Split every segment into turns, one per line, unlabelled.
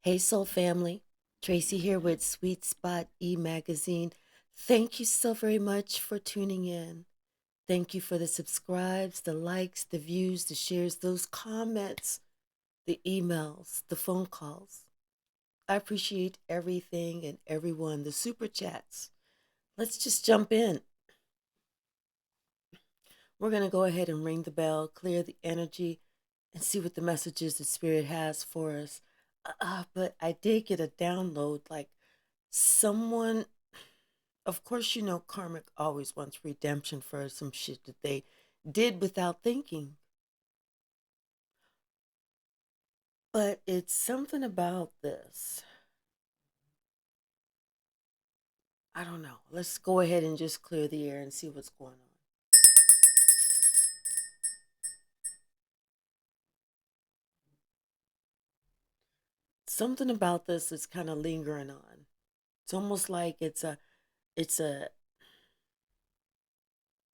Hey, Soul Family. Tracy here with Sweet Spot e-magazine. Thank you so very much for tuning in. Thank you for the subscribes, the likes, the views, the shares, those comments, the emails, the phone calls. I appreciate everything and everyone, the super chats. Let's just jump in. We're going to go ahead and ring the bell, clear the energy, and see what the messages the Spirit has for us. But I did get a download like someone, of course, you know, karmic always wants redemption for some shit that they did without thinking. But it's something about this. I don't know. Let's go ahead and just clear the air and see what's going on. Something about this is kind of lingering on. It's almost like it's a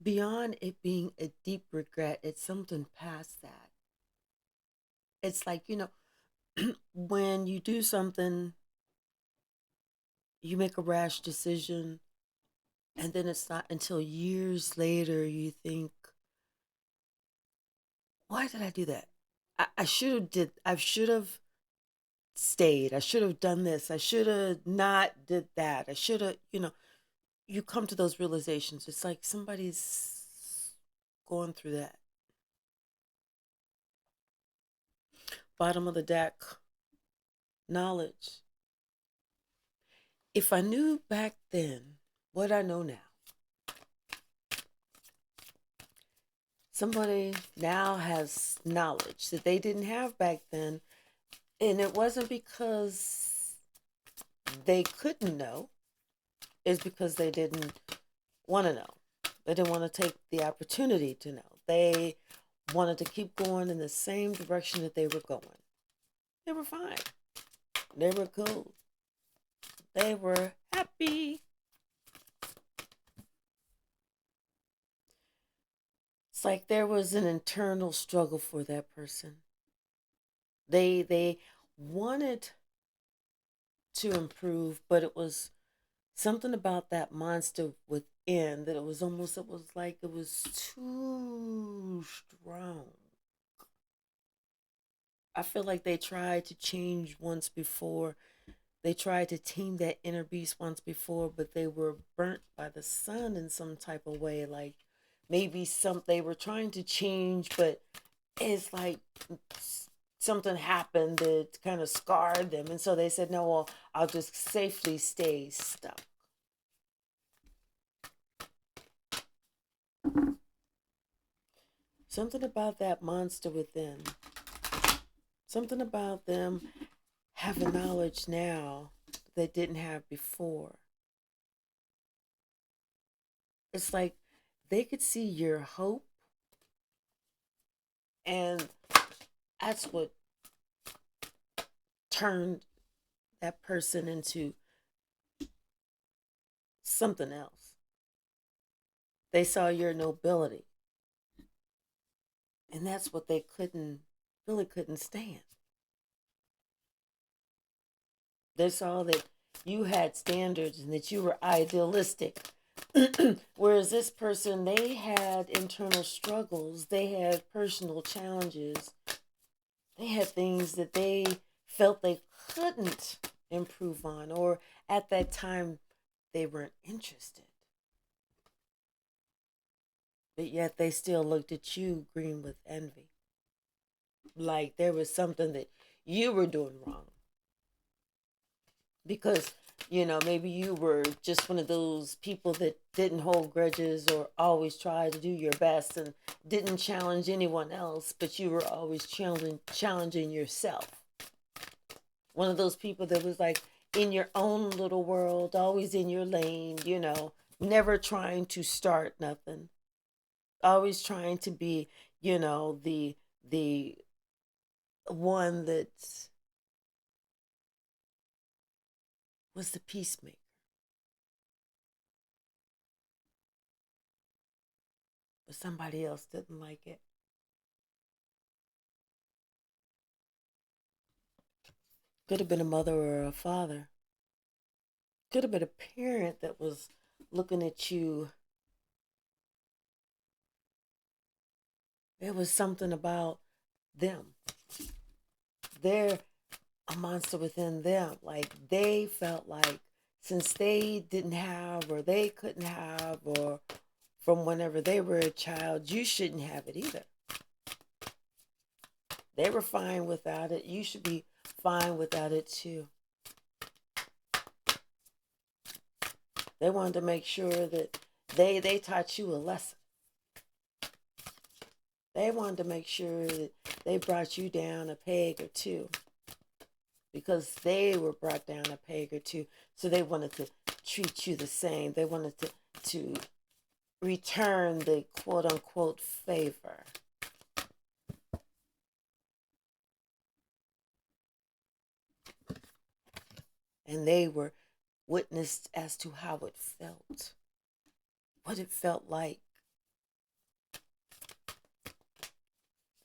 beyond it being a deep regret, it's something past that. It's like, when you do something, you make a rash decision, and then it's not until years later you think, why did I do that? I should have stayed. I should have done this. I should have not did that. I should have, you come to those realizations. It's like somebody's going through that. Bottom of the deck, knowledge. If I knew back then what I know now, somebody now has knowledge that they didn't have back then. And it wasn't because they couldn't know, it's because they didn't want to know. They didn't want to take the opportunity to know. They wanted to keep going in the same direction that they were going. They were fine. They were cool. They were happy. It's like there was an internal struggle for that person. They wanted to improve, but it was something about that monster within that it was like it was too strong. I feel like they tried to change once before. They tried to tame that inner beast once before, but they were burnt by the sun in some type of way. Like maybe some they were trying to change, but it's like something happened that kind of scarred them, and so they said, "No, well, I'll just safely stay stuck." Something about that monster within. Something about them having knowledge now they didn't have before. It's like they could see your hope, and that's what turned that person into something else. They saw your nobility, and that's what they couldn't stand. They saw that you had standards and that you were idealistic. Whereas this person, they had internal struggles, they had personal challenges, they had things that they felt they couldn't improve on, or at that time they weren't interested. But yet they still looked at you green with envy. Like there was something that you were doing wrong. Because, maybe you were just one of those people that didn't hold grudges or always tried to do your best and didn't challenge anyone else, but you were always challenging yourself. One of those people that was like in your own little world, always in your lane, never trying to start nothing, always trying to be, the one that was the peacemaker. But somebody else didn't like it. Could have been a mother or a father. Could have been a parent that was looking at you. There was something about them. They're a monster within them. Like they felt like since they didn't have or they couldn't have or from whenever they were a child, you shouldn't have it either. They were fine without it. You should be fine without it too. They wanted to make sure that they taught you a lesson. They wanted to make sure that they brought you down a peg or two because they were brought down a peg or two. So they wanted to treat you the same. They wanted to return the quote unquote favor. And they were witnessed as to how it felt, what it felt like,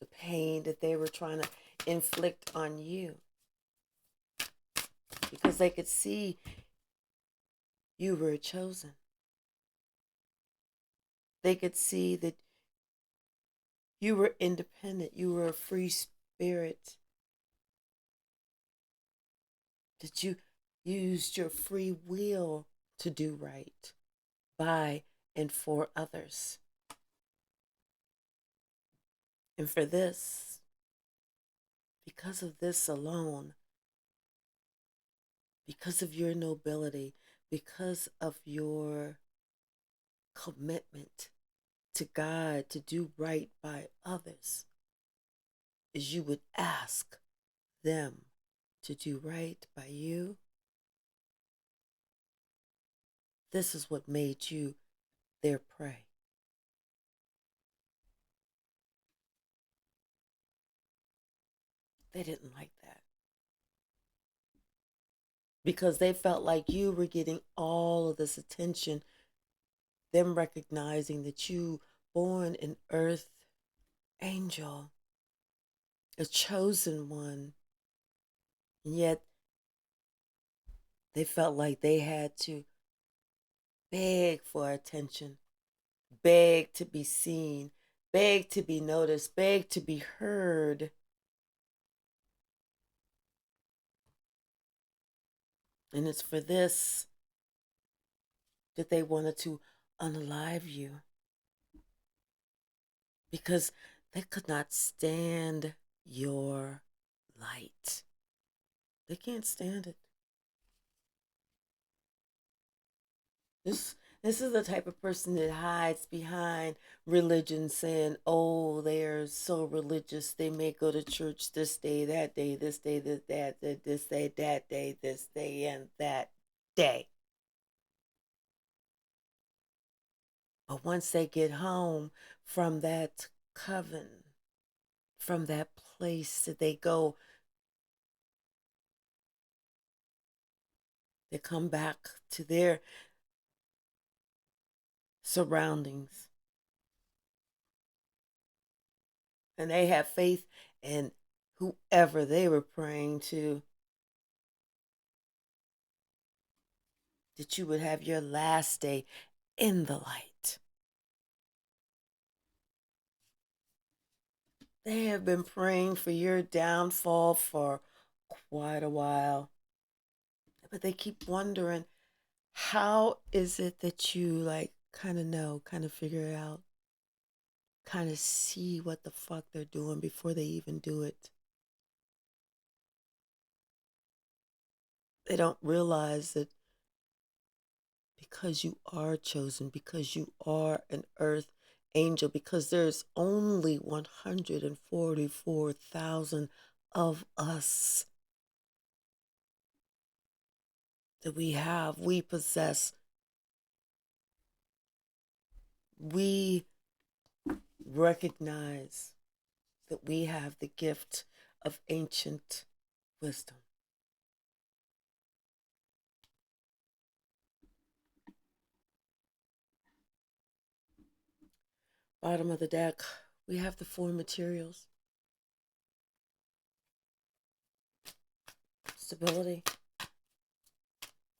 the pain that they were trying to inflict on you. Because they could see you were chosen. They could see that you were independent, you were a free spirit, that you used your free will to do right by and for others. And for this, because of this alone, because of your nobility, because of your commitment to God to do right by others, is you would ask them to do right by you. This is what made you their prey. They didn't like that because they felt like you were getting all of this attention, them recognizing that you born an earth angel, a chosen one, and yet they felt like they had to beg for attention, beg to be seen, beg to be noticed, beg to be heard. And it's for this that they wanted to unalive you because they could not stand your light. They can't stand it. This is the type of person that hides behind religion, saying, oh, they're so religious. They may go to church this day, that day, this day, this, that, this day, that day, this day, and that day. But once they get home from that coven, from that place that they go, they come back to their surroundings. And they have faith in whoever they were praying to, that you would have your last day in the light. They have been praying for your downfall for quite a while. But they keep wondering, how is it that you like kind of know, kind of figure it out, kind of see what the fuck they're doing before they even do it? They don't realize that because you are chosen, because you are an earth angel, because there's only 144,000 of us that we possess, we recognize that we have the gift of ancient wisdom. Bottom of the deck, we have the four materials. stability,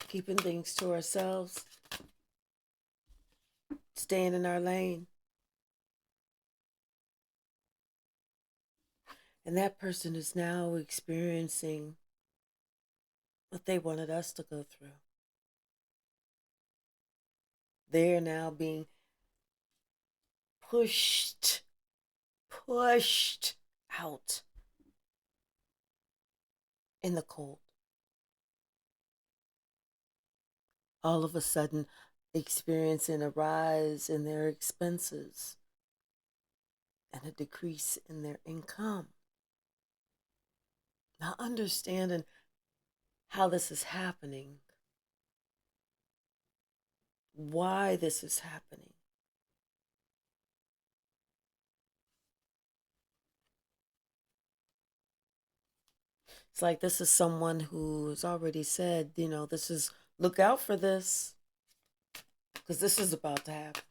keeping things to ourselves, staying in our lane. And that person is now experiencing what they wanted us to go through. They're now being pushed out in the cold. All of a sudden, experiencing a rise in their expenses and a decrease in their income. Now, understanding how this is happening, why this is happening. It's like this is someone who has already said, this is, look out for this, because this is about to happen.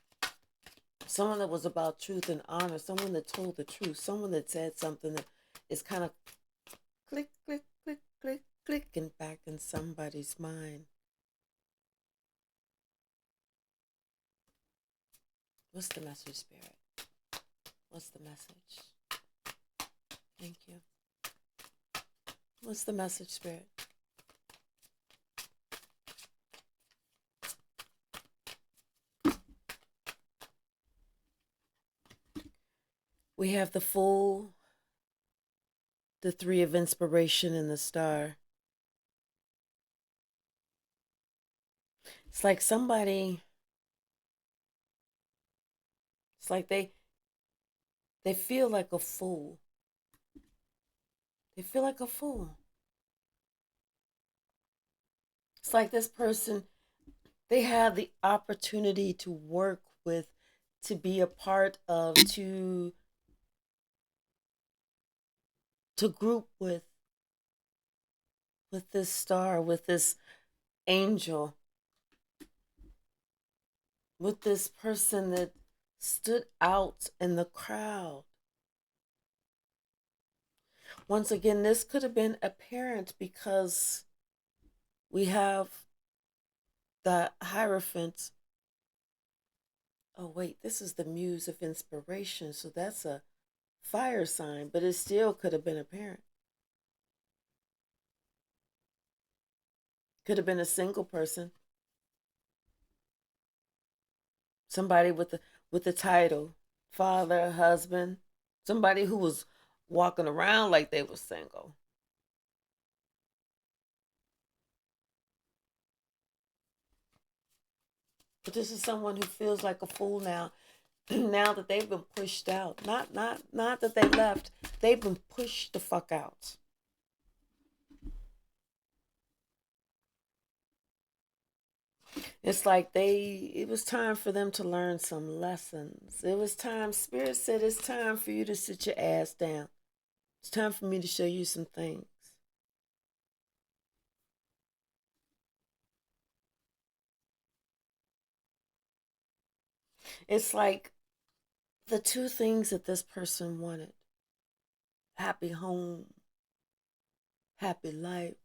Someone that was about truth and honor, someone that told the truth, someone that said something that is kind of click, click, click, click, clicking back in somebody's mind. What's the message, Spirit? What's the message? Thank you. What's the message, Spirit? We have the Fool, the Three of Inspiration, and the Star. It's like somebody, it's like they feel like a fool. They feel like a fool. It's like this person, they have the opportunity to work with, to be a part of, to group with this star, with this angel, with this person that stood out in the crowd. Once again, this could have been apparent because we have the Hierophant. Oh, wait, this is the Muse of Inspiration, so that's a fire sign, but it still could have been apparent. Could have been a single person. Somebody with the title, father, husband, somebody who was walking around like they were single. But this is someone who feels like a fool now, now that they've been pushed out. Not that they left. They've been pushed the fuck out. It's like it was time for them to learn some lessons. It was time, Spirit said, it's time for you to sit your ass down. It's time for me to show you some things. It's like the two things that this person wanted: happy home, happy life,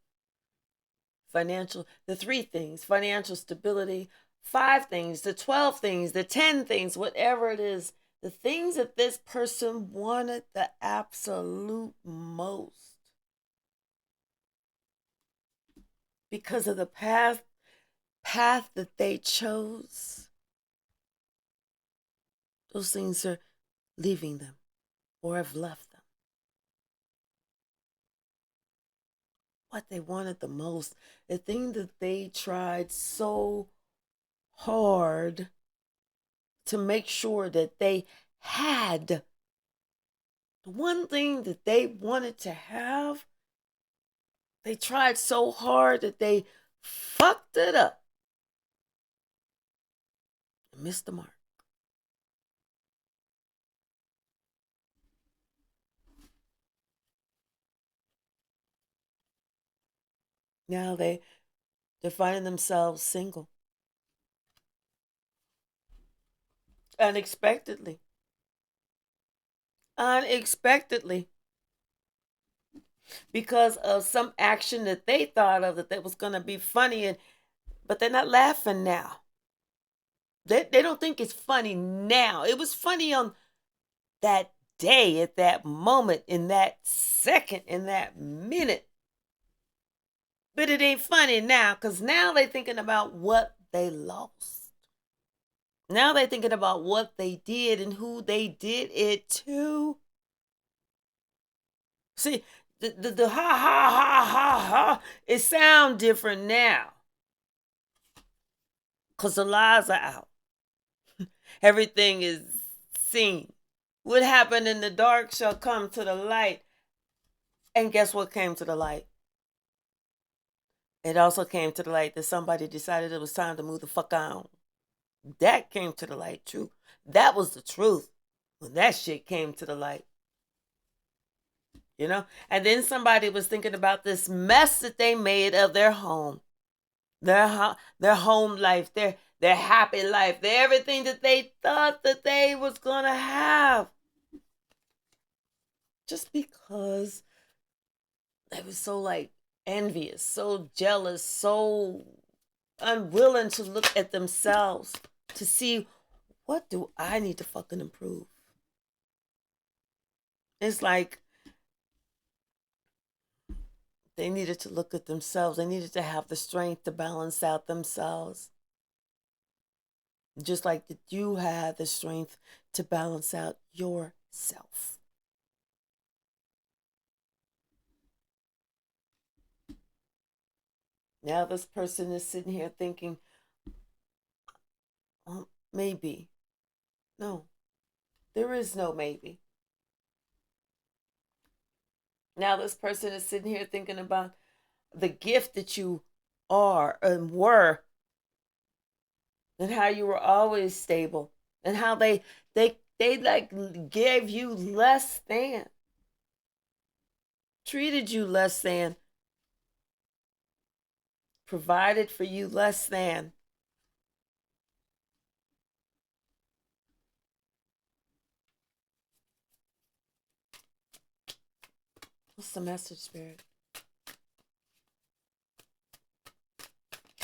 the three things: financial stability, 5 things, the 12 things, the 10 things, whatever it is, the things that this person wanted the absolute most. Because of the path that they chose, those things are leaving them or have left them. What they wanted the most, the thing that they tried so hard to make sure that they had, the one thing that they wanted to have, they tried so hard that they fucked it up and missed the mark. Now they're finding themselves single. Unexpectedly. because of some action that they thought of that was going to be funny, but they're not laughing now. They don't think it's funny now. It was funny on that day, at that moment, in that second, in that minute. But it ain't funny now, because now they're thinking about what they lost. Now they're thinking about what they did and who they did it to. See, the ha ha ha ha ha, it sounds different now. Because the lies are out. Everything is seen. What happened in the dark shall come to the light. And guess what came to the light? It also came to the light that somebody decided it was time to move the fuck on. That came to the light, too. That was the truth when that shit came to the light. You know? And then somebody was thinking about this mess that they made of their home. Their home life, their happy life, everything that they thought that they was going to have. Just because they were so like envious, so jealous, so unwilling to look at themselves to see, what do I need to fucking improve? It's like they needed to look at themselves. They needed to have the strength to balance out themselves. Just like that you have the strength to balance out yourself. Now this person is sitting here thinking, oh, maybe. No, there is no maybe. Now this person is sitting here thinking about the gift that you are and were, and how you were always stable, and how they like gave you less than, treated you less than, provided for you less than. What's the message, Spirit?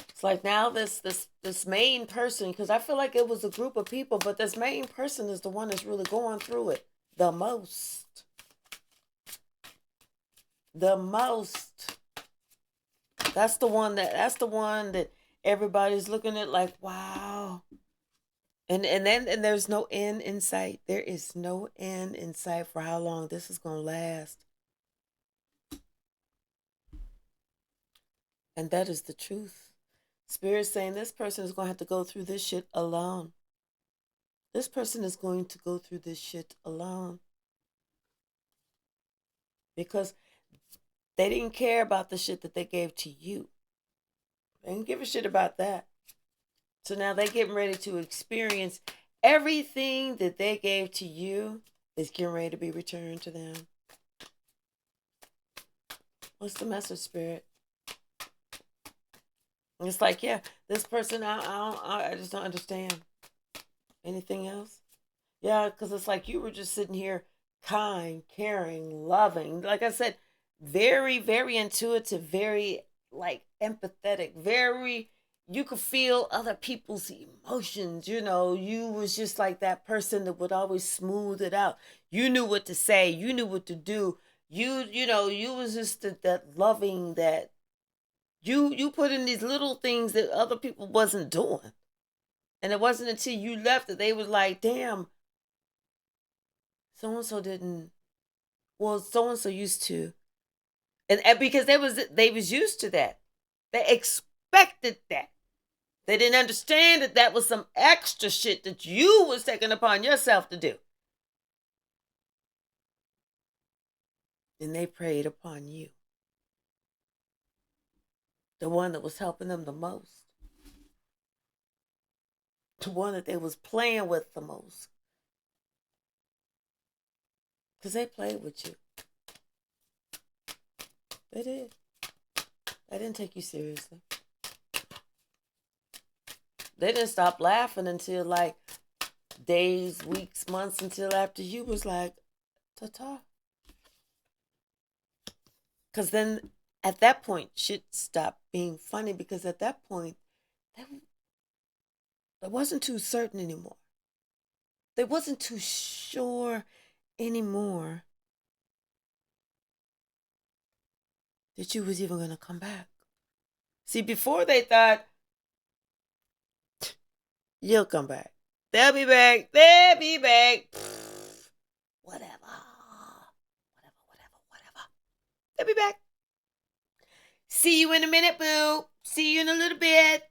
It's like now this main person, because I feel like it was a group of people, but this main person is the one that's really going through it the most. The most. That's the one that everybody's looking at like, wow. And there's no end in sight. There is no end in sight for how long this is going to last. And that is the truth. Spirit's saying this person is going to have to go through this shit alone. This person is going to go through this shit alone. Because they didn't care about the shit that they gave to you. They didn't give a shit about that. So now they're getting ready to experience everything that they gave to you is getting ready to be returned to them. What's the message, Spirit? It's like, yeah, this person, I just don't understand. Anything else? Yeah, because it's like you were just sitting here kind, caring, loving. Like I said, very, very intuitive, very like empathetic, very, you could feel other people's emotions. You know, you was just like that person that would always smooth it out. You knew what to say. You knew what to do. You know, you was just that loving, that you put in these little things that other people wasn't doing. And it wasn't until you left that they was like, damn, so-and-so didn't, well, so-and-so used to. And because they was used to that. They expected that. They didn't understand that that was some extra shit that you was taking upon yourself to do. And they preyed upon you. The one that was helping them the most. The one that they was playing with the most. Because they played with you. They did. They didn't take you seriously. They didn't stop laughing until like days, weeks, months, until after you was like, ta-ta. Because then at that point, shit stopped being funny because at that point, they wasn't too certain anymore. They wasn't too sure anymore that you was even going to come back. See, before they thought, you'll come back. They'll be back. They'll be back. Whatever. They'll be back. See you in a minute, boo. See you in a little bit.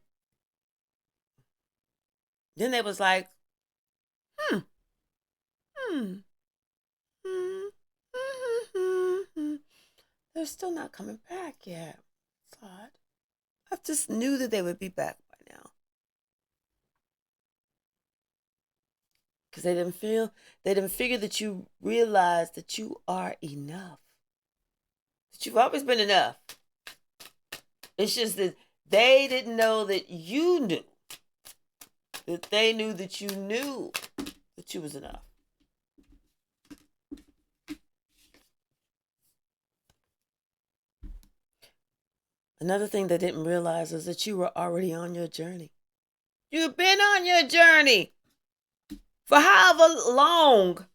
Then they was like, they're still not coming back yet. It's odd. I just knew that they would be back by now. Because they didn't figure that you realized that you are enough. That you've always been enough. It's just that they didn't know that you knew. That they knew that you knew that you was enough. Another thing they didn't realize is that you were already on your journey. You've been on your journey for however long.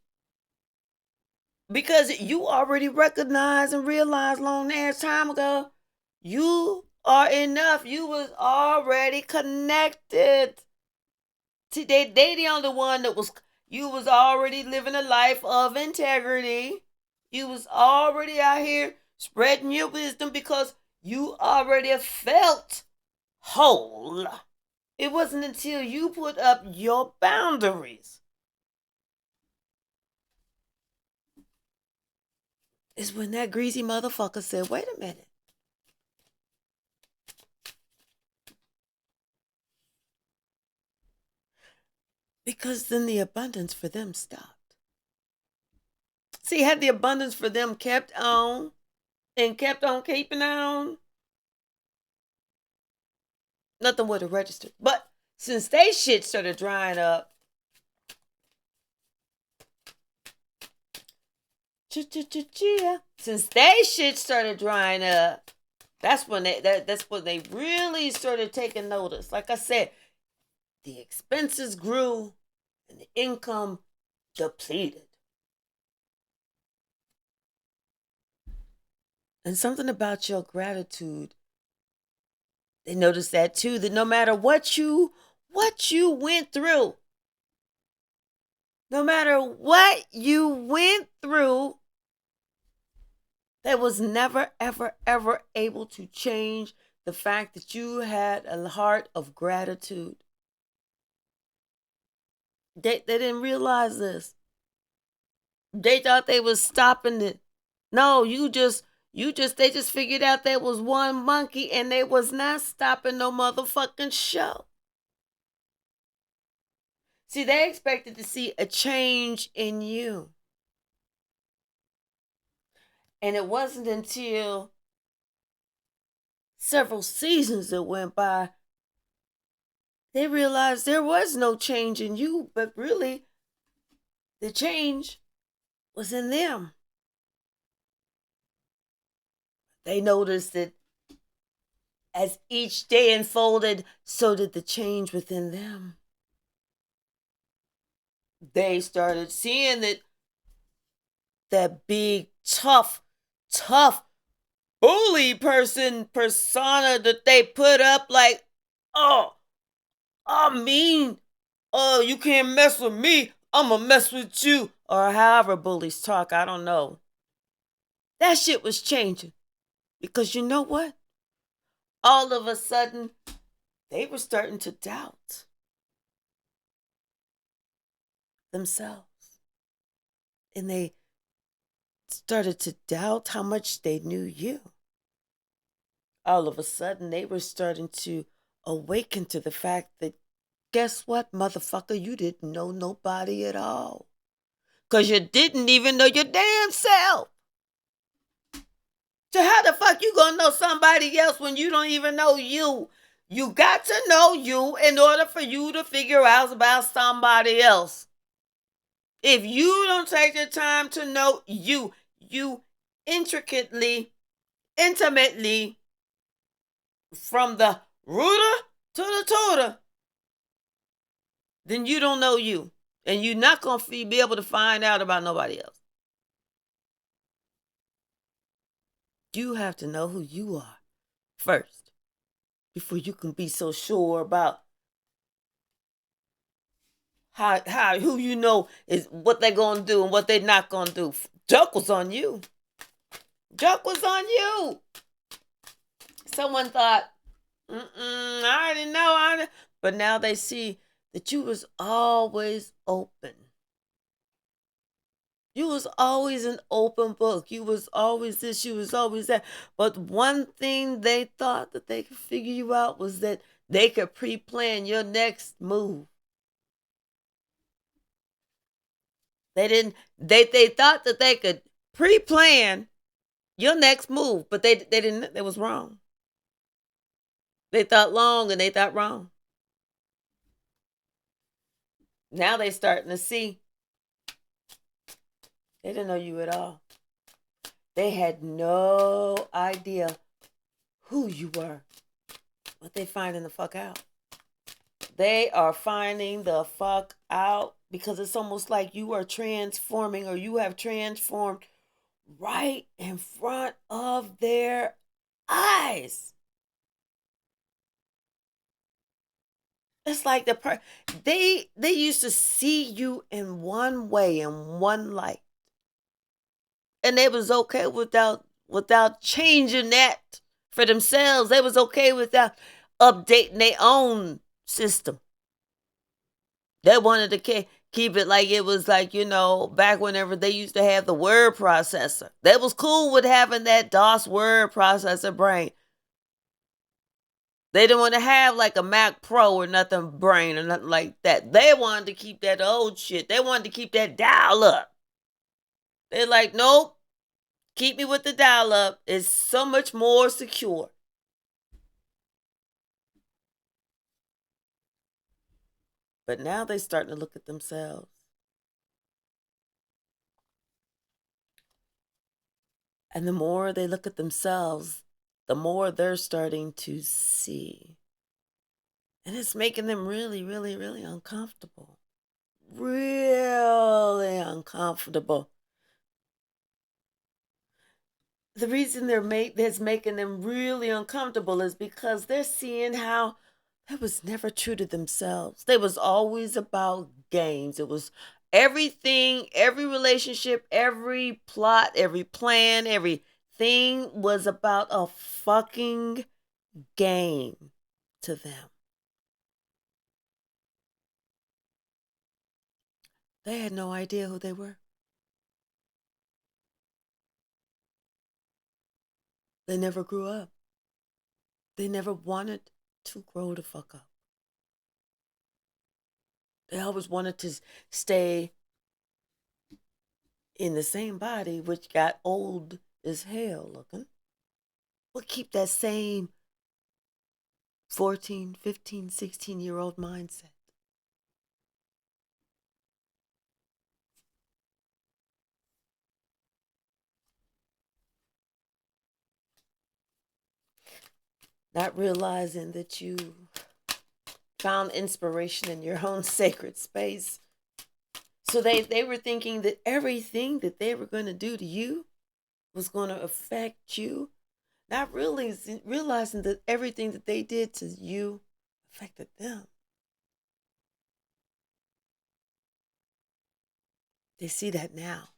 Because you already recognized and realized long ass time ago, you are enough. You was already connected. See, they the only one that was, you was already living a life of integrity. You was already out here spreading your wisdom because you already felt whole. It wasn't until you put up your boundaries. Is when that greasy motherfucker said, wait a minute. Because then the abundance for them stopped. See, had the abundance for them kept on and kept on keeping on, nothing would have registered. But since they shit started drying up, since they shit started drying up, that's when they really started taking notice. Like I said, the expenses grew and the income depleted. And something about your gratitude, they noticed that too, that no matter what you went through, no matter what you went through, that was never, ever, ever able to change the fact that you had a heart of gratitude. They didn't realize this. They thought they was stopping it. No, they just figured out there was one monkey and they was not stopping no motherfucking show. See, they expected to see a change in you. And it wasn't until several seasons that went by, they realized there was no change in you, but really, the change was in them. They noticed that as each day unfolded, so did the change within them. They started seeing that big, tough bully persona that they put up, like, oh, I'm mean. Oh, you can't mess with me. I'm gonna mess with you. Or however bullies talk, I don't know. That shit was changing. Because you know what? All of a sudden, they were starting to doubt themselves. And they started to doubt how much they knew you. All of a sudden, they were starting to awaken to the fact that, guess what, motherfucker? You didn't know nobody at all. Because you didn't even know your damn self. So how the fuck you gonna know somebody else when you don't even know you? You got to know you in order for you to figure out about somebody else. If you don't take the time to know you intricately intimately from the rooter to the tutor, then you don't know you. And you're not going to be able to find out about nobody else. You have to know who you are first before you can be so sure about how who you know is what they're going to do and what they're not going to do. Joke was on you. Joke was on you. Someone thought, I didn't know. But now they see that you was always open. You was always an open book. You was always this, you was always that. But one thing they thought that they could figure you out was that they could pre-plan your next move. They thought that they could pre-plan your next move, but they didn't. They was wrong. They thought long and they thought wrong. Now they starting to see. They didn't know you at all. They had no idea who you were. But they finding the fuck out. They are finding the fuck out because it's almost like you are transforming or you have transformed right in front of their eyes. It's like they used to see you in one way, in one light. And they was okay without changing that for themselves. They was okay without updating their own system. They wanted to keep it like it was like, back whenever they used to have the word processor. They was cool with having that DOS word processor brain. They didn't want to have like a Mac Pro or nothing brain or nothing like that. They wanted to keep that old shit. They wanted to keep that dial up. They're like, nope, keep me with the dial up. It's so much more secure. But now they're starting to look at themselves. And the more they look at themselves, the more they're starting to see. And it's making them really, really, really uncomfortable. Really uncomfortable. The reason that's making them really uncomfortable is because they're seeing how they was never true to themselves. They was always about games. It was everything, every relationship, every plot, every plan, everything was about a fucking game to them. They had no idea who they were. They never grew up. They never wanted to grow the fuck up. They always wanted to stay in the same body, which got old as hell looking. But keep that same 14, 15, 16-year-old mindset. Not realizing that you found inspiration in your own sacred space. So they were thinking that everything that they were going to do to you was going to affect you. Not realizing that everything that they did to you affected them. They see that now.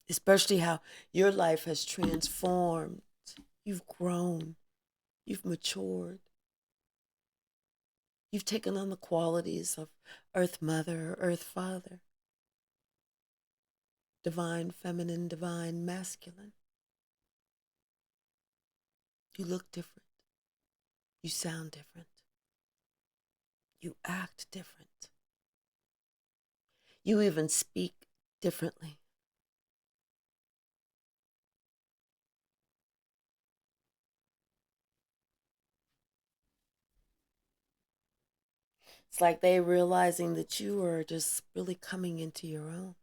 Especially how your life has transformed. You've grown. You've matured. You've taken on the qualities of Earth Mother, Earth Father. Divine Feminine, Divine Masculine. You look different. You sound different. You act different. You even speak differently. It's like they realizing that you are just really coming into your own.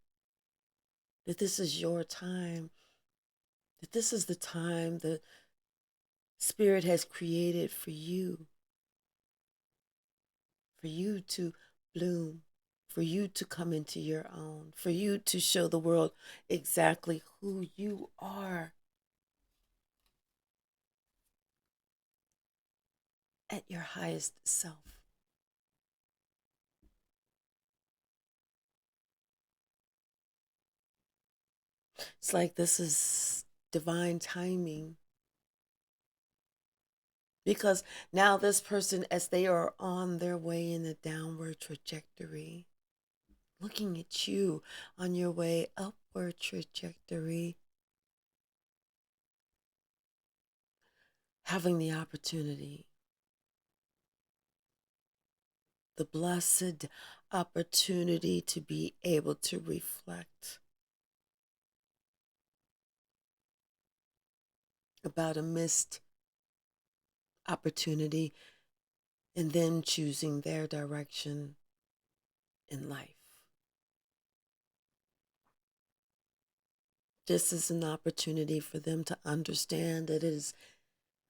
that this is your time, that this is the time the Spirit has created for you to bloom, for you to come into your own, for you to show the world exactly who you are at your highest self. It's like this is divine timing. Because now this person, as they are on their way in a downward trajectory, looking at you on your way upward trajectory, having the opportunity, the blessed opportunity to be able to reflect about a missed opportunity and then choosing their direction in life. This is an opportunity for them to understand that it is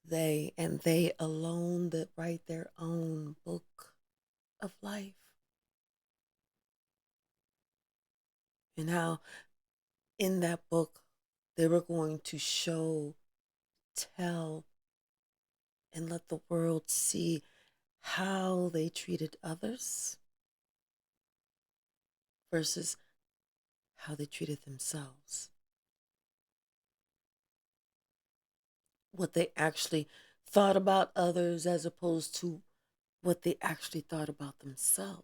they and they alone that write their own book of life. And how in that book they were going to show, tell, and let the world see how they treated others versus how they treated themselves. What they actually thought about others as opposed to what they actually thought about themselves.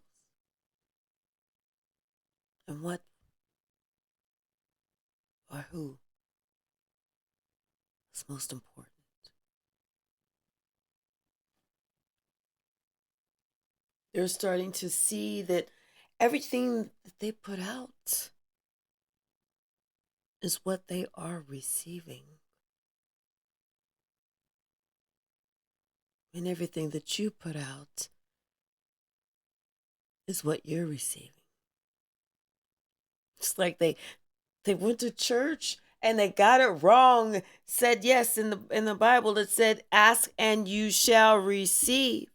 And what or who is most important. They're starting to see that everything that they put out is what they are receiving. And everything that you put out is what you're receiving. It's like they went to church and they got it wrong. Said yes in the Bible it said, ask and you shall receive.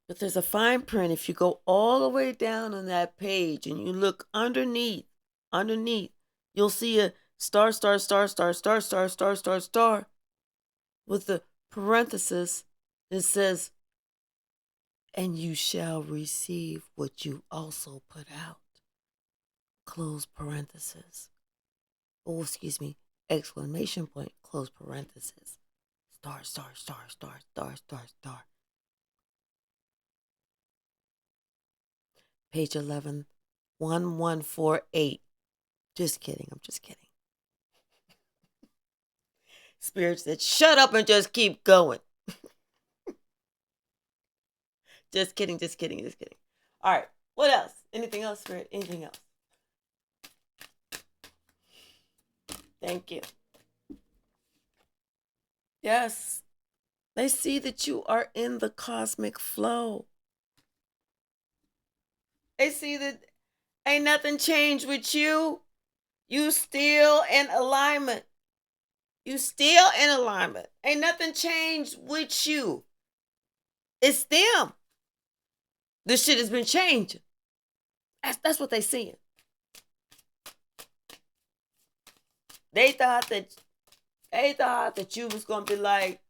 But there's a fine print. If you go all the way down on that page and you look underneath, you'll see a star, star, star, star, star, star, star, star, star, with the parenthesis that says, and you shall receive what you also put out. Close parenthesis. Oh, excuse me, exclamation point, close parenthesis. Star, star, star, star, star, star, star. Page 11, 1148. Just kidding, I'm just kidding. Spirit said, shut up and just keep going. Just kidding, just kidding, just kidding. All right, what else? Anything else, Spirit? Anything else? Thank you. Yes, they see that you are in the cosmic flow. They see that ain't nothing changed with you. You still in alignment. You still in alignment. Ain't nothing changed with you. It's them. This shit has been changing. That's what they seeing. They thought that you was gonna be like,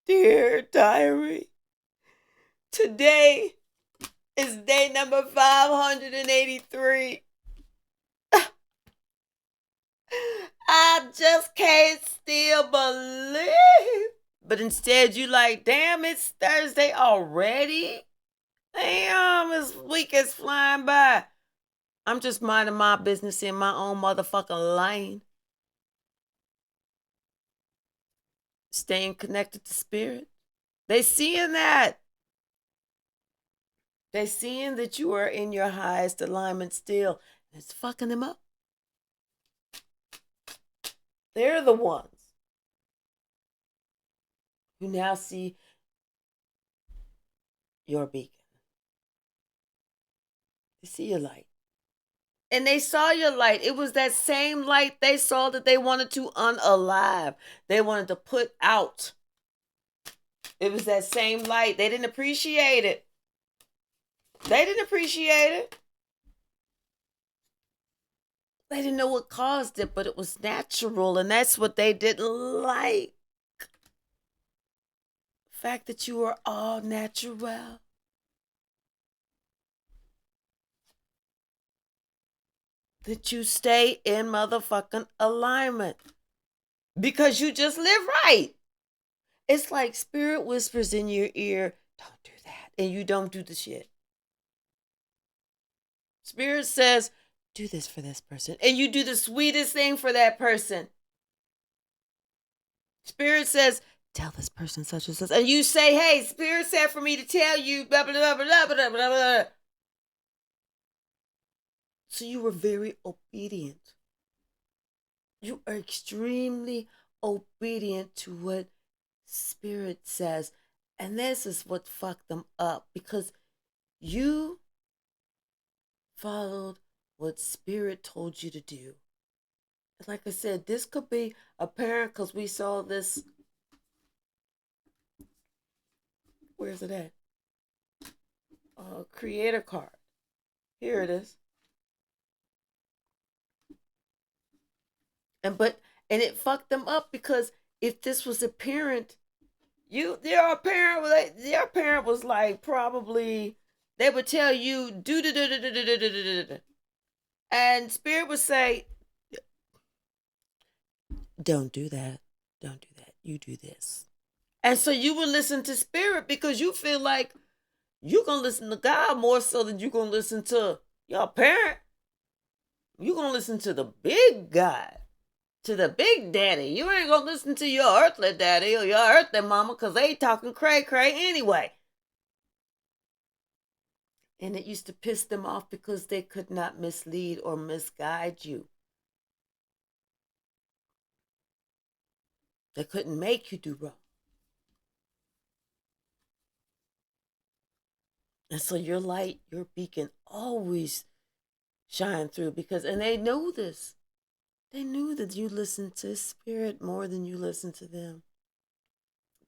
dear diary, today is day number 583. I just can't still believe. But instead you like, damn, it's Thursday already? Damn, this week is flying by. I'm just minding my business in my own motherfucking lane. Staying connected to spirit. They seeing that. They seeing that you are in your highest alignment still. It's fucking them up. They're the ones who now see your beacon. They see your light. And they saw your light. It was that same light they saw that they wanted to unalive. They wanted to put out. It was that same light. They didn't appreciate it. They didn't appreciate it. They didn't know what caused it, but it was natural, and that's what they didn't like. The fact that you are all natural. That you stay in motherfucking alignment. Because you just live right. It's like spirit whispers in your ear, don't do that. And you don't do the shit. Spirit says, do this for this person. And you do the sweetest thing for that person. Spirit says, tell this person such and such. And you say, hey, Spirit said for me to tell you, blah, blah, blah, blah, blah, blah, blah. So you were very obedient. You are extremely obedient to what Spirit says. And this is what fucked them up, because you followed what Spirit told you to do. Like I said, this could be apparent because we saw this. Where's it at? Creator card. Here it is. And it fucked them up, because if this was a parent, their parent was like, probably they would tell you do da. And Spirit would say, don't do that. Don't do that. You do this. And so you would listen to Spirit because you feel like you're going to listen to God more so than you're going to listen to your parent. You're going to listen to the big guy, to the big daddy. You ain't going to listen to your earthly daddy or your earthly mama, because they talking cray anyway. And it used to piss them off because they could not mislead or misguide you. They couldn't make you do wrong. And so your light, your beacon always shine through, because, and they know this. They knew that you listened to Spirit more than you listened to them.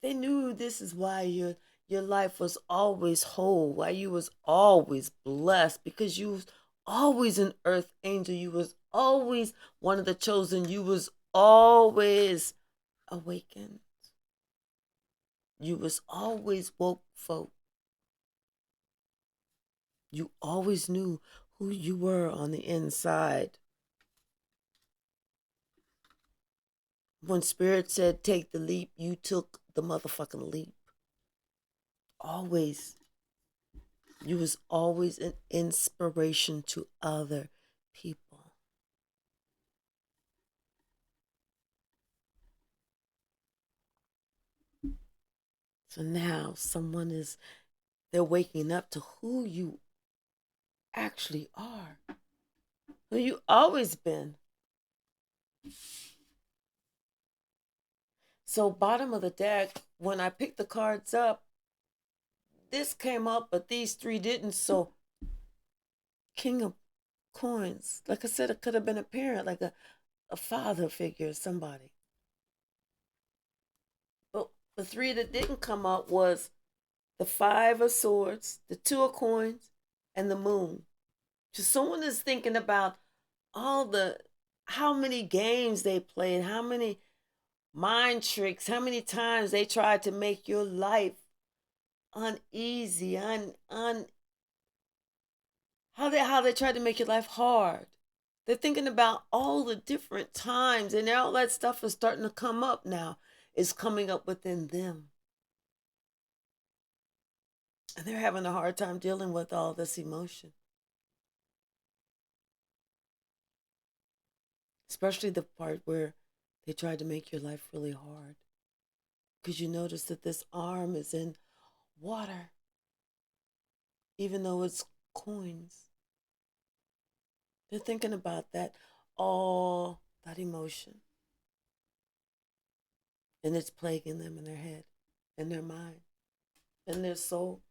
They knew this is why your life was always whole, why you was always blessed, because you was always an earth angel. You was always one of the chosen. You was always awakened. You was always woke folk. You always knew who you were on the inside. When Spirit said take the leap, you took the motherfucking leap. Always. You was always an inspiration to other people. So now they're waking up to who you actually are. Who you always been. So bottom of the deck, when I picked the cards up, this came up, but these three didn't. So King of Coins. Like I said, it could have been a parent, like a father figure, somebody. But the three that didn't come up was the Five of Swords, the Two of Coins, and the Moon. So someone is thinking about how many games they played, how many mind tricks, how many times they tried to make your life uneasy, how they tried to make your life hard. They're thinking about all the different times, and all that stuff is starting to come up now. It's coming up within them. And they're having a hard time dealing with all this emotion. Especially the part where they tried to make your life really hard. Because you notice that this arm is in water, even though it's coins. They're thinking about all that emotion. And it's plaguing them in their head, in their mind, in their soul.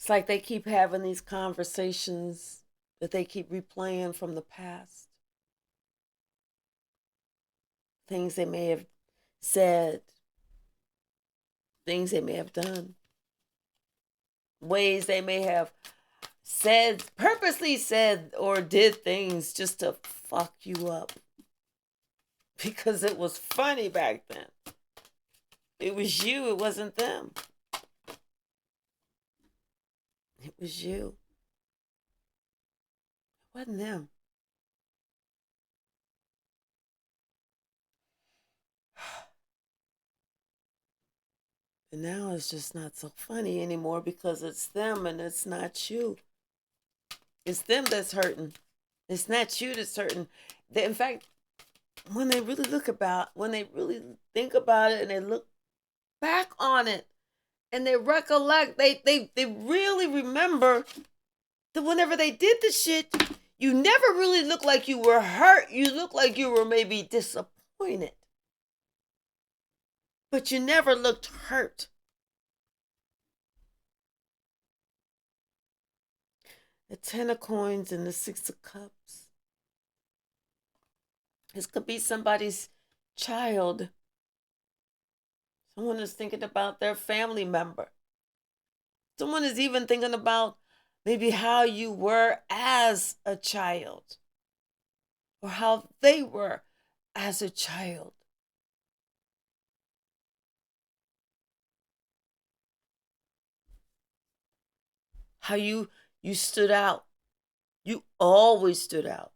It's like they keep having these conversations that they keep replaying from the past. Things they may have said, things they may have done, ways they may have said, purposely said or did things just to fuck you up. Because it was funny back then. It was you, it wasn't them. It was you. It wasn't them. And now it's just not so funny anymore because it's them and it's not you. It's them that's hurting. It's not you that's hurting. In fact, when they really think about it and they look back on it and they recollect, they really remember that whenever they did the shit, you never really looked like you were hurt. You looked like you were maybe disappointed. But you never looked hurt. The 10 of coins and the 6 of cups. This could be somebody's child. Someone is thinking about their family member. Someone is even thinking about maybe how you were as a child or how they were as a child. How you stood out. You always stood out.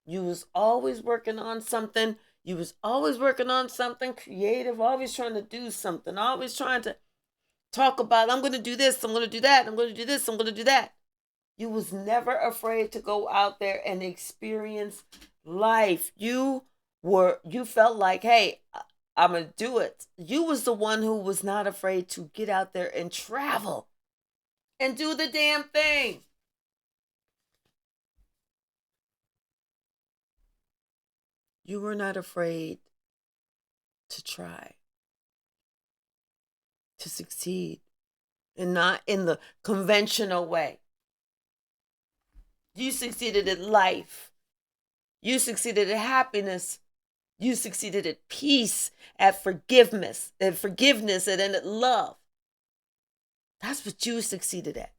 You was always working on something. You was always working on something creative, always trying to do something, always trying to talk about, I'm going to do this, I'm going to do that, I'm going to do this, I'm going to do that. You was never afraid to go out there and experience life. You felt like, hey, I'm going to do it. You was the one who was not afraid to get out there and travel and do the damn thing. You were not afraid to try, to succeed, and not in the conventional way. You succeeded at life. You succeeded at happiness. You succeeded at peace, at forgiveness, and at love. That's what you succeeded at.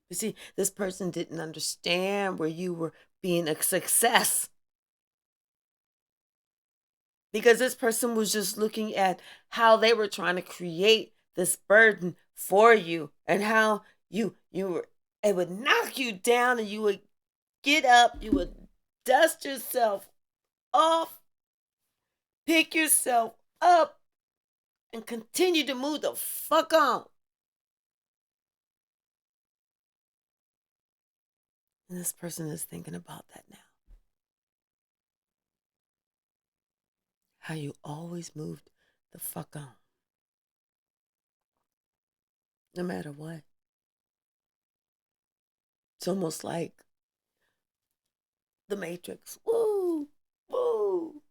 You see, this person didn't understand where you were being a success. Because this person was just looking at how they were trying to create this burden for you and how you were, it would knock you down and you would get up, you would dust yourself off, pick yourself up, and continue to move the fuck on. And this person is thinking about that now. How you always moved the fuck on. No matter what. It's almost like the Matrix. Woo! Woo!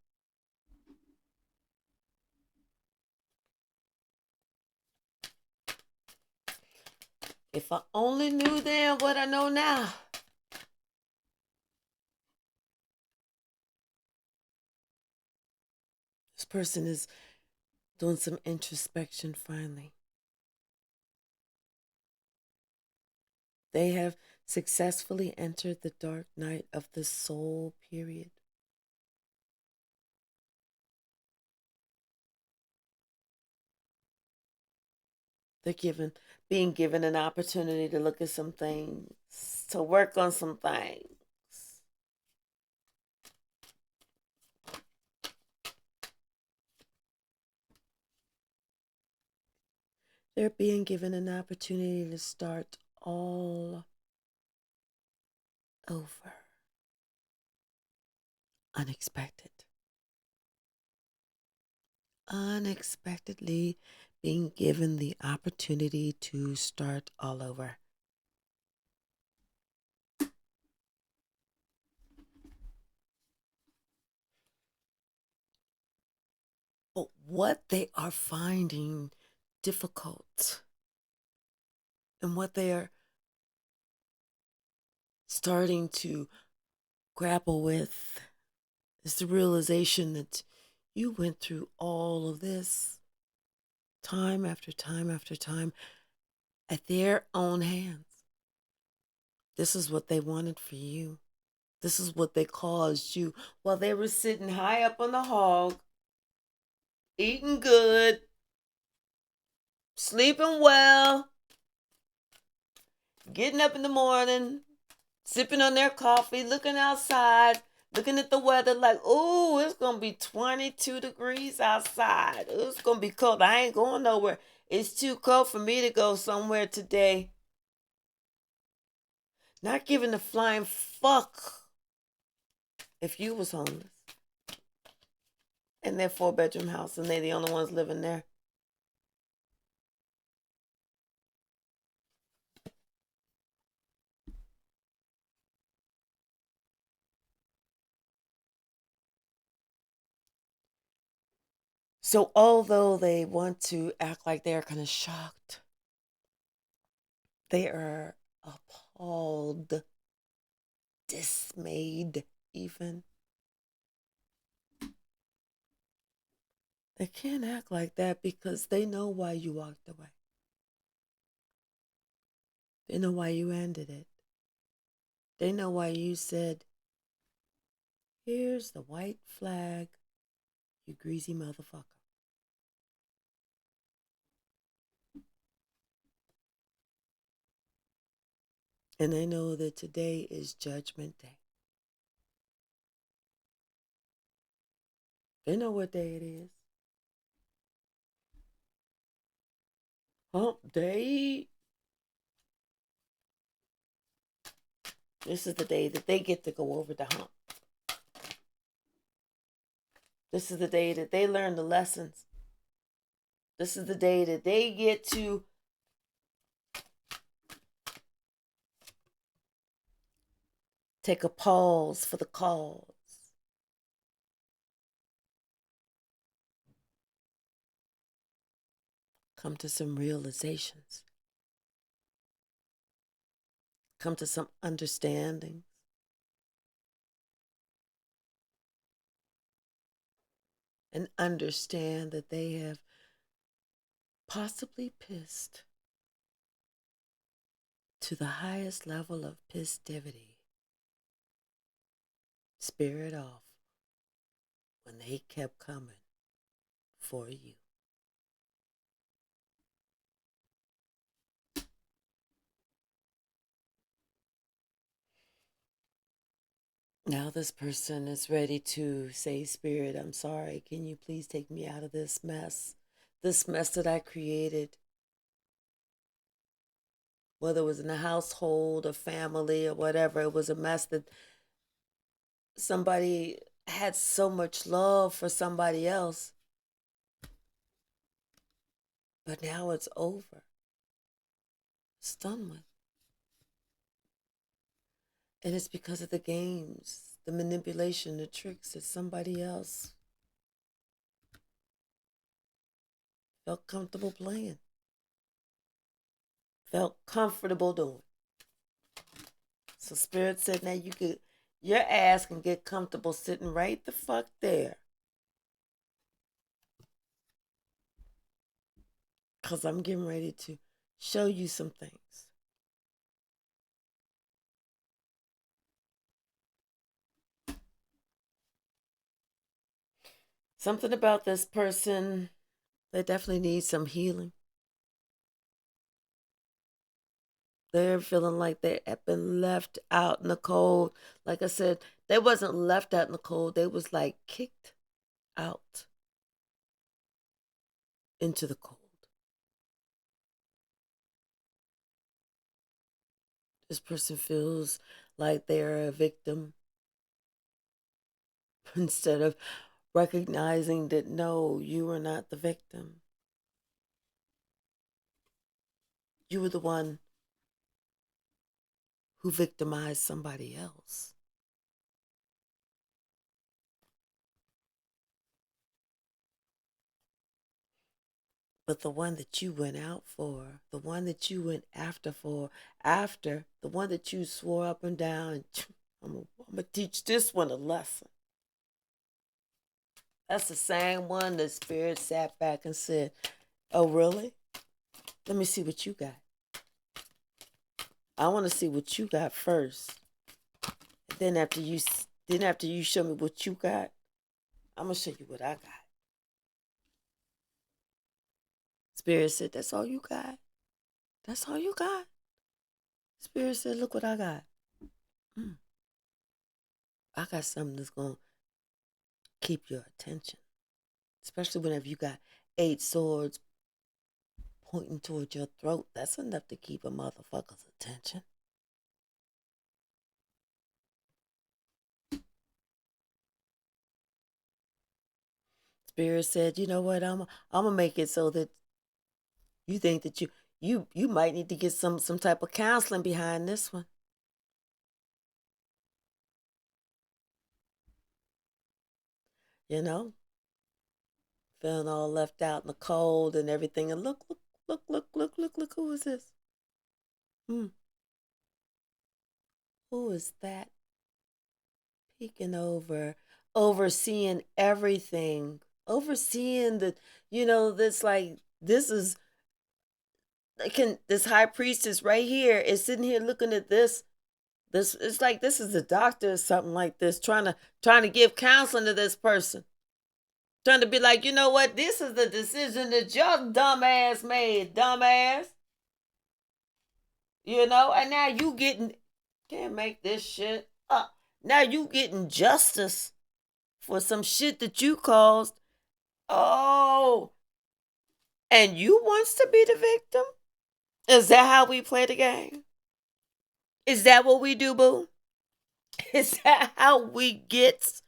If I only knew then what I know now. This person is doing some introspection finally. They have successfully entered the dark night of the soul period. They're being given an opportunity to look at some things, to work on some things. They're being given an opportunity to start all over. Unexpected. Unexpectedly being given the opportunity to start all over. But what they are finding difficult. And what they are starting to grapple with is the realization that you went through all of this time after time after time at their own hands. This is what they wanted for you. This is what they caused you while they were sitting high up on the hog, eating good, sleeping well, getting up in the morning, sipping on their coffee, looking outside, looking at the weather like, oh, it's going to be 22 degrees outside. It's going to be cold. I ain't going nowhere. It's too cold for me to go somewhere today. Not giving a flying fuck if you was homeless in their 4-bedroom house and they the only ones living there. So although they want to act like they're kind of shocked, they are appalled, dismayed even. They can't act like that because they know why you walked away. They know why you ended it. They know why you said, here's the white flag, you greasy motherfucker. And they know that today is Judgment Day. They know what day it is. Hump Day. This is the day that they get to go over the hump. This is the day that they learn the lessons. This is the day that they get to take a pause for the cause. Come to some realizations. Come to some understanding. And understand that they have possibly pissed to the highest level of pistivity. Spirit off when they kept coming for you. Now this person is ready to say, Spirit, I'm sorry. Can you please take me out of this mess? This mess that I created. Whether it was in a household, a family, or whatever, it was a mess that somebody had so much love for somebody else. But now it's over. It's done with. And it's because of the games, the manipulation, the tricks that somebody else felt comfortable playing, felt comfortable doing. So Spirit said, now your ass can get comfortable sitting right the fuck there. Because I'm getting ready to show you some things. Something about this person, they definitely need some healing. They're feeling like they have been left out in the cold. Like I said, they wasn't left out in the cold. They was like kicked out into the cold. This person feels like they're a victim instead of recognizing that, no, you are not the victim. You were the one who victimized somebody else. But the one that you went out for, the one that you went after, the one that you swore up and down, I'm going to teach this one a lesson. That's the same one the Spirit sat back and said, oh, really? Let me see what you got. I want to see what you got first. And then after you show me what you got, I'm going to show you what I got. Spirit said, that's all you got? That's all you got? Spirit said, look what I got. I got something that's going to keep your attention. Especially whenever you got 8 swords pointing towards your throat. That's enough to keep a motherfucker's attention. Spirit said, you know what, I'm gonna make it so that you think that you might need to get some type of counseling behind this one. You know? Feeling all left out in the cold and everything. And look, who is this? Who is that? Peeking over, overseeing everything. Overseeing this like, this high priestess right here is sitting here looking at this. It's like this is a doctor or something like this, trying to give counseling to this person. Trying to be like, you know what? This is the decision that your dumbass made, dumbass. And now you can't make this shit up. Now you getting justice for some shit that you caused. Oh, and you wants to be the victim? Is that how we play the game? Is that what we do, boo? Is that how we get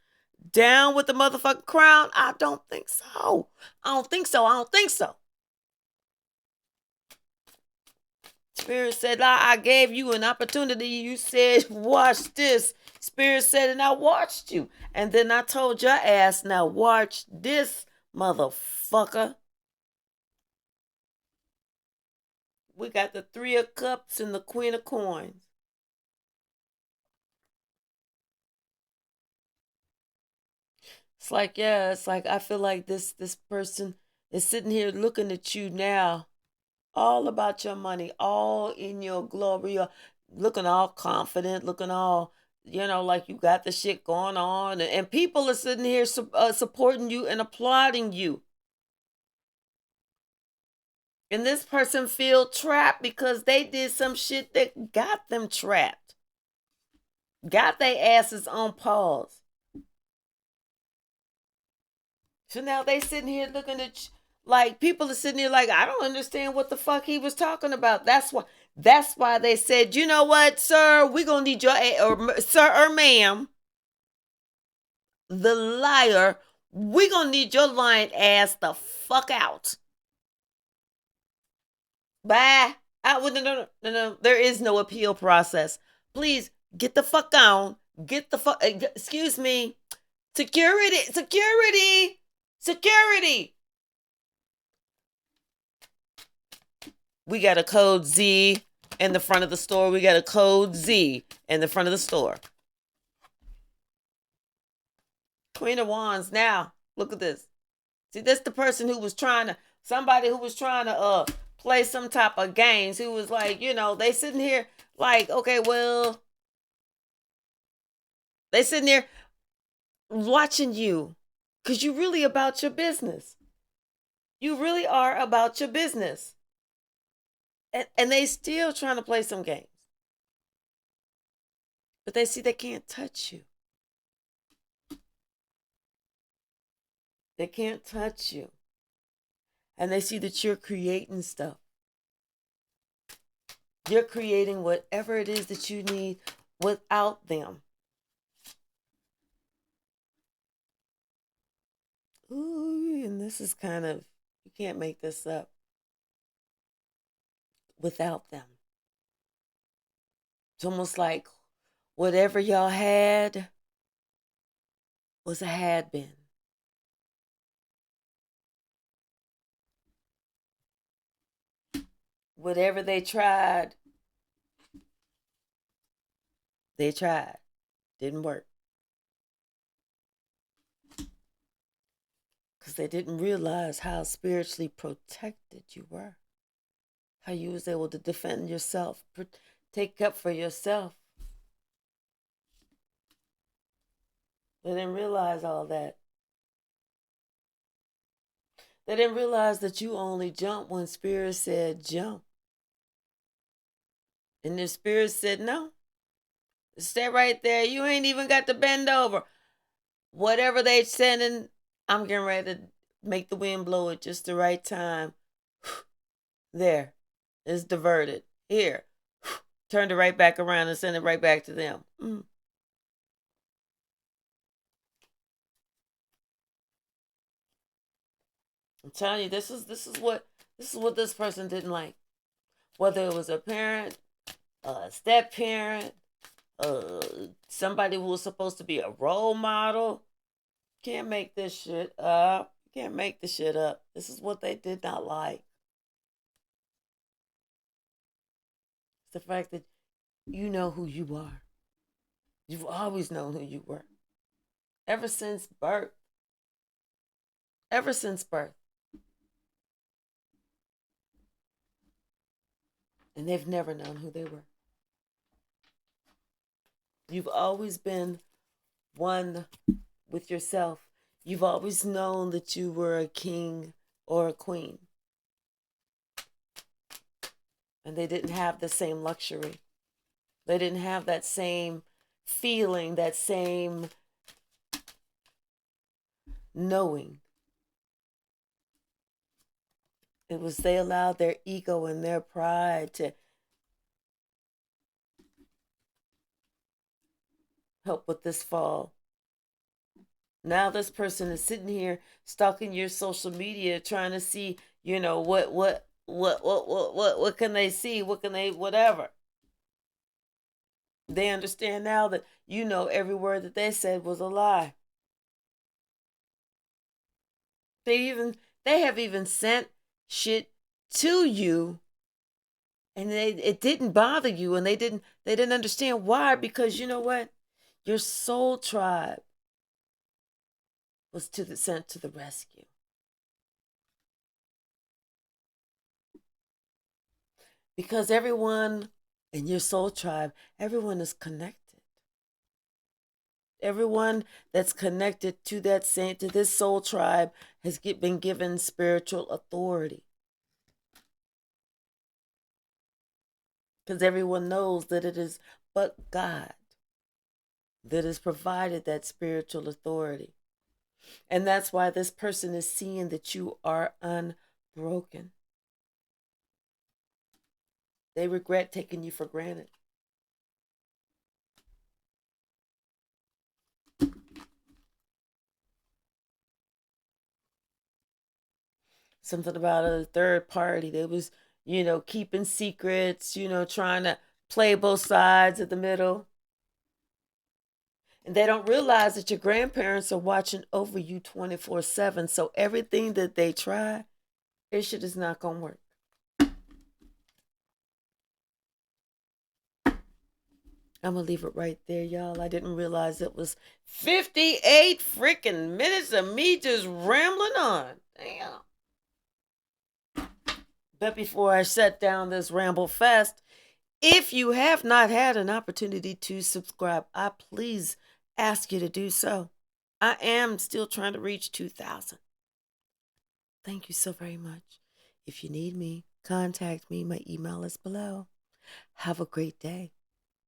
down with the motherfucking crown? I don't think so. Spirit said, I gave you an opportunity. You said, watch this. Spirit said, and I watched you. And then I told your ass, now watch this, motherfucker. We got the 3 of Cups and the Queen of Coins. It's like, I feel like this person is sitting here looking at you now, all about your money, all in your glory, looking all confident, looking all, like you got the shit going on. And people are sitting here supporting you and applauding you. And this person feel trapped because they did some shit that got them trapped. Got their asses on pause. So now they sitting here looking at like people are sitting here like, I don't understand what the fuck he was talking about. That's why they said, you know what, sir, we're gonna need your sir or ma'am, the liar, we're gonna need your lying ass the fuck out. Bye. No. There is no appeal process. Please get the fuck on. Get the fuck. Excuse me. Security. We got a code Z in the front of the store. We got a code Z in the front of the store. Queen of Wands. Now, look at this. See, this the person who was somebody who was trying to play some type of games. Who was like, they sitting here like, okay, well, they sitting there watching you because you really about your business. You really are about your business. And they still trying to play some games. But they see they can't touch you. They can't touch you. And they see that you're creating stuff. You're creating whatever it is that you need without them. Ooh, and this is kind of, you can't make this up. Without them. It's almost like whatever y'all had was a had been. Whatever they tried, didn't work. Because they didn't realize how spiritually protected you were. How you was able to defend yourself, take up for yourself. They didn't realize all that. They didn't realize that you only jump when spirit said jump. And the spirit said no. Stay right there. You ain't even got to bend over. Whatever they sending, I'm getting ready to make the wind blow at just the right time. There. It's diverted. Here. Turned it right back around and send it right back to them. I'm telling you, this is what this person didn't like. Whether it was a parent, a step parent, somebody who was supposed to be a role model. Can't make this shit up. Can't make this shit up. This is what they did not like. It's the fact that you know who you are. You've always known who you were. Ever since birth. Ever since birth. And they've never known who they were. You've always been one with yourself. You've always known that you were a king or a queen. And they didn't have the same luxury. They didn't have that same feeling, that same knowing. It was they allowed their ego and their pride to help with this fall. Now this person is sitting here stalking your social media, trying to see, what can they see? What can they, whatever. They understand now that every word that they said was a lie. They have even sent shit to you, and it didn't bother you, and they didn't understand why, because you know what? Your soul tribe was sent to the rescue. Because everyone in your soul tribe, everyone is connected. Everyone that's connected to this soul tribe has been given spiritual authority. Because everyone knows that it is but God that has provided that spiritual authority. And that's why this person is seeing that you are unbroken. They regret taking you for granted. Something about a third party. They was, keeping secrets, trying to play both sides of the middle. And they don't realize that your grandparents are watching over you 24/7. So everything that they try, this shit is not going to work. I'm going to leave it right there, y'all. I didn't realize it was 58 freaking minutes of me just rambling on. Damn. But before I shut down this ramble fest, if you have not had an opportunity to subscribe, I please ask you to do so. I am still trying to reach 2,000. Thank you so very much. If you need me, contact me. My email is below. Have a great day.